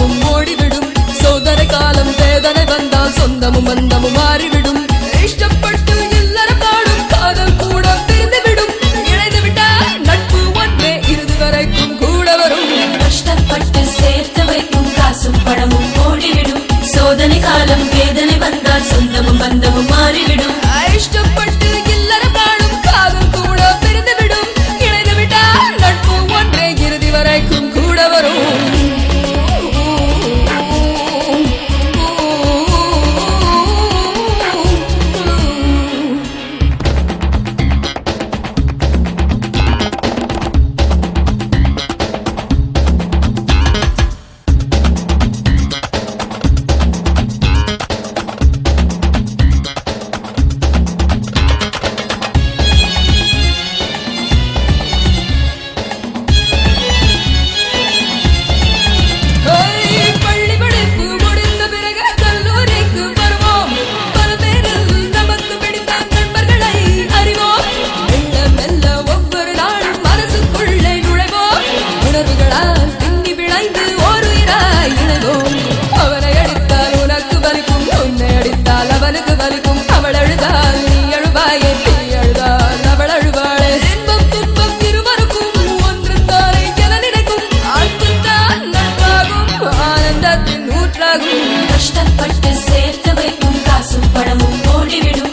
பணமும் ஓடிவிடும். சோதனை காலம் வேதனை வந்தால் சொந்தமும் பந்தமும் மாறிவிடும். இஷ்டப்பட்டு இல்லற பாடும் காதல் கூட பிரிந்துவிடும். இணைந்து விட்டால் நட்பு ஒன்றே இறுதி வரைக்கும் கூட வரும். கஷ்டப்பட்டு சேர்த்து வைக்கும் காசும் பணமும் ஓடிவிடும். சோதனை காலம் வேதனை வந்தால் சொந்தமும் பந்தமும் மாறிவிடும். இஷ்டப்பட்டு இல்லற பாடும் காதல் கூட பிரிந்துவிடும். இணைந்து விட்டால் நட்பு ஒன்றே இறுதி வரைக்கும் கூட வரும். அவனுக்கு வலிக்கும். அவள் அழுதால் நீ அழுவாயே, நீ அழுதால் அவள் அழுவாளே. இன்பம் துன்பம் இருவருக்கும் ஒன்று தானே என நினைக்கும். அன்புதான் நட்பாகும், ஆனந்தத்தின் ஊற்றாகும். கஷ்டப்பட்டு சேர்த்து வைக்கும் காசும் பணமும் ஓடிவிடும்.